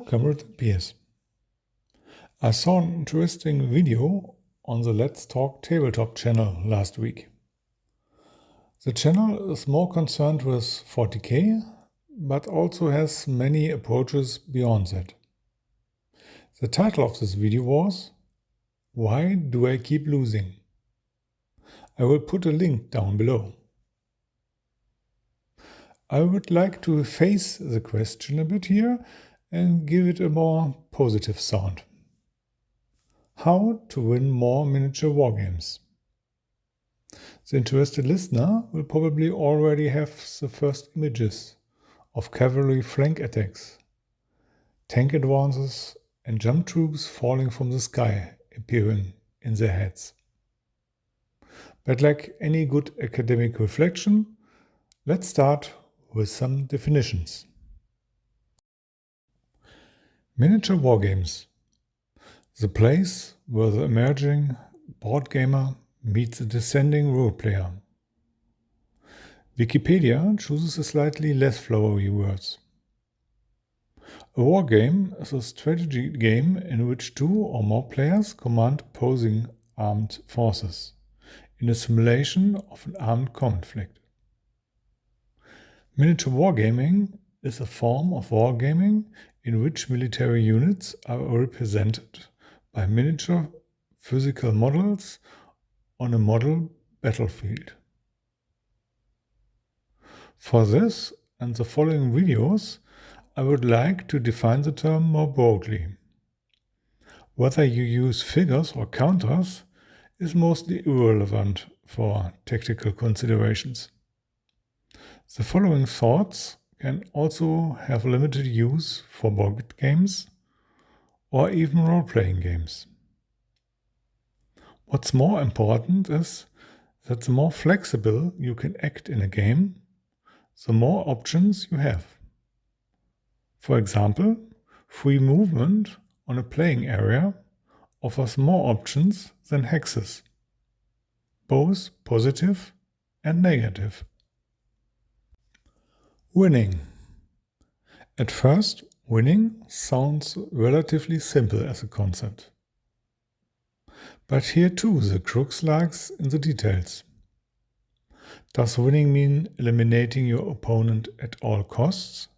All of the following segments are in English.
camera appears. I saw an interesting video on the Let's Talk Tabletop channel last week. The channel is more concerned with 40k, but also has many approaches beyond that. The title of this video was "Why Do I Keep Losing?" I will put a link down below. I would like to face the question a bit here and give it a more positive sound. How to win more miniature wargames? The interested listener will probably already have the first images of cavalry flank attacks, tank advances, and jump troops falling from the sky appearing in their heads. But like any good academic reflection, let's start with some definitions. Miniature wargames. The place where the emerging board gamer meets the descending role player. Wikipedia chooses a slightly less flowery words. A wargame is a strategy game in which two or more players command opposing armed forces in a simulation of an armed conflict. Miniature wargaming is a form of wargaming in which military units are represented by miniature physical models on a model battlefield. For this and the following videos, I would like to define the term more broadly. Whether you use figures or counters is mostly irrelevant for tactical considerations. The following thoughts can also have limited use for board games or even role-playing games. What's more important is that the more flexible you can act in a game, the more options you have. For example, free movement on a playing area offers more options than hexes, both positive and negative. Winning. At first, winning sounds relatively simple as a concept. But here too the crux lies in the details. Does winning mean eliminating your opponent at all costs?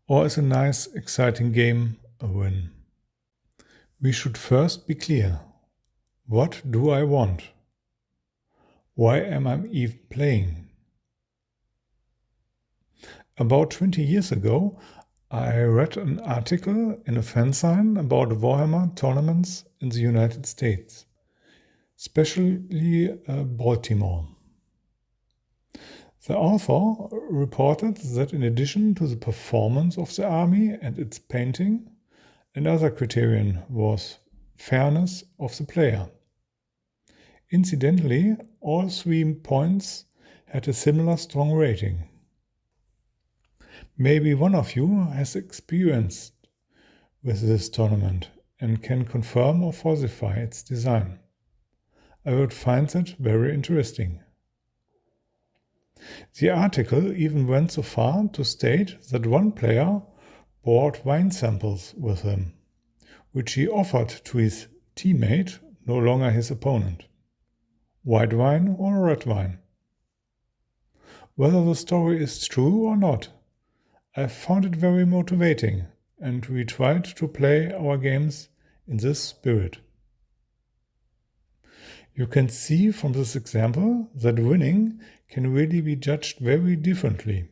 Or is a nice, exciting game a win? We should first be clear. What do I want? Why am I even playing? About 20 years ago, I read an article in a fanzine about Warhammer tournaments in the United States, especially Baltimore. The author reported that in addition to the performance of the army and its painting, another criterion was fairness of the player. Incidentally, all 3 points had a similar strong rating. Maybe one of you has experience with this tournament and can confirm or falsify its design. I would find that very interesting. The article even went so far to state that one player brought wine samples with him, which he offered to his teammate, no longer his opponent. White wine or red wine. Whether the story is true or not, I found it very motivating, and we tried to play our games in this spirit. You can see from this example that winning can really be judged very differently.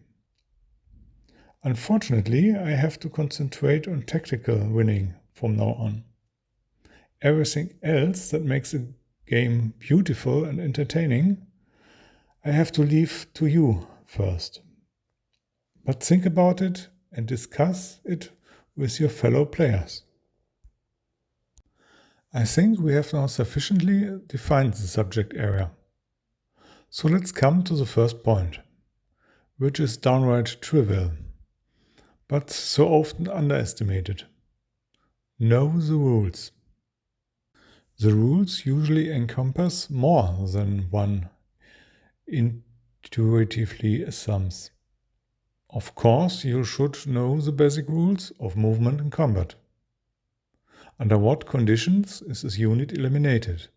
Unfortunately, I have to concentrate on tactical winning from now on. Everything else that makes a game beautiful and entertaining, I have to leave to you first. But think about it and discuss it with your fellow players. I think we have now sufficiently defined the subject area. So let's come to the first point, which is downright trivial, but so often underestimated. Know the rules. The rules usually encompass more than one intuitively assumes. Of course, you should know the basic rules of movement in combat. Under what conditions is this unit eliminated?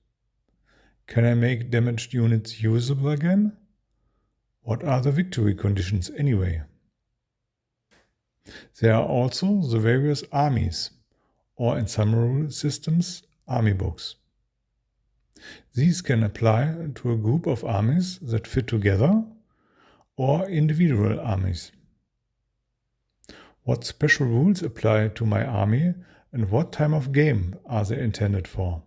Can I make damaged units usable again? What are the victory conditions anyway? There are also the various armies, or in some rule systems, army books. These can apply to a group of armies that fit together, or individual armies. What special rules apply to my army and what time of game are they intended for?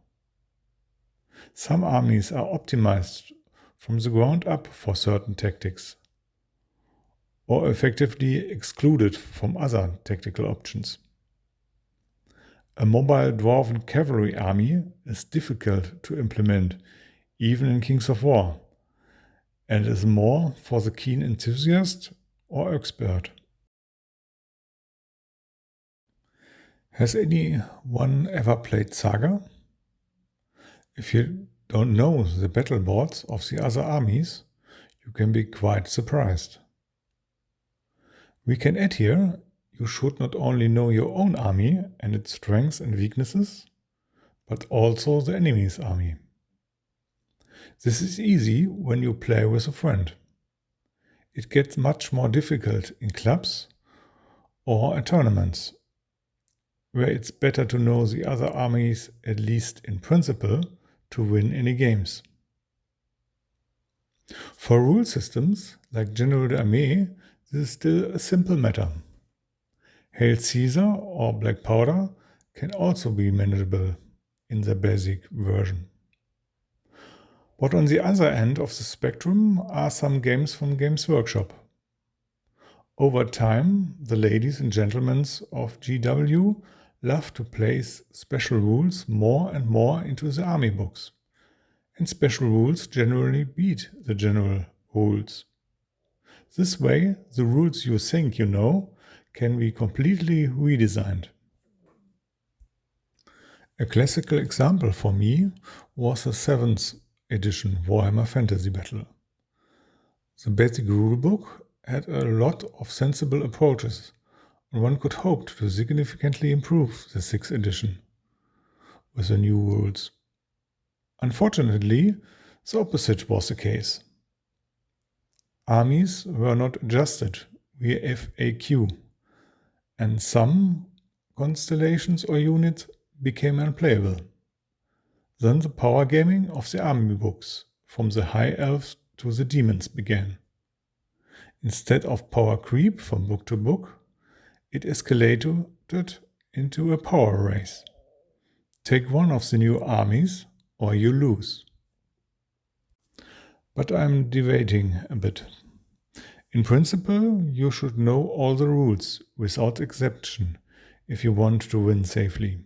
Some armies are optimized from the ground up for certain tactics, or effectively excluded from other tactical options. A mobile dwarven cavalry army is difficult to implement, even in Kings of War, and is more for the keen enthusiast or expert. Has anyone ever played Saga? If you don't know the battle boards of the other armies, you can be quite surprised. We can add here, you should not only know your own army and its strengths and weaknesses, but also the enemy's army. This is easy when you play with a friend. It gets much more difficult in clubs or at tournaments, where it's better to know the other armies, at least in principle, to win any games. For rule systems, like General d'Armée, this is still a simple matter. Hail Caesar or Black Powder can also be manageable in their basic version. But on the other end of the spectrum are some games from Games Workshop. Over time, the ladies and gentlemen of GW love to place special rules more and more into the army books, and special rules generally beat the general rules. This way, the rules you think you know can be completely redesigned. A classical example for me was the 7th edition Warhammer Fantasy Battle. The basic rulebook had a lot of sensible approaches, and one could hope to significantly improve the 6th edition with the new rules. Unfortunately, the opposite was the case. Armies were not adjusted via FAQ, and some constellations or units became unplayable. Then the power gaming of the army books, from the high elves to the demons, began. Instead of power creep from book to book, it escalated into a power race. Take one of the new armies or you lose. But I'm debating a bit. In principle, you should know all the rules without exception if you want to win safely.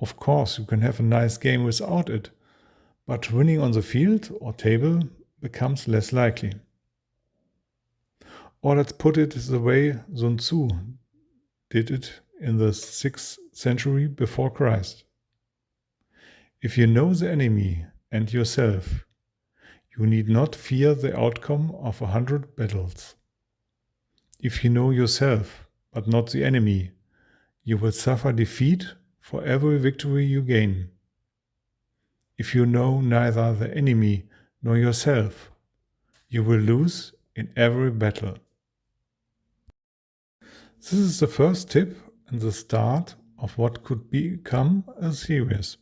Of course, you can have a nice game without it, but winning on the field or table becomes less likely. Or let's put it the way Sun Tzu did it in the 6th century before Christ. If you know the enemy and yourself, you need not fear the outcome of 100 battles. If you know yourself, but not the enemy, you will suffer defeat for every victory you gain. If you know neither the enemy nor yourself, you will lose in every battle. This is the first tip and the start of what could become a series.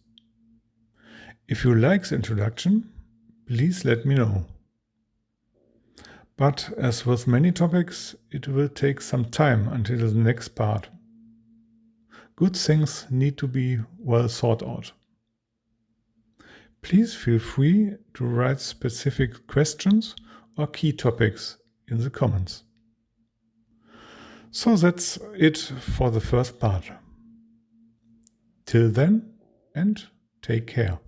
If you like the introduction, please let me know. But as with many topics, it will take some time until the next part. Good things need to be well thought out. Please feel free to write specific questions or key topics in the comments. So that's it for the first part. Till then, and take care.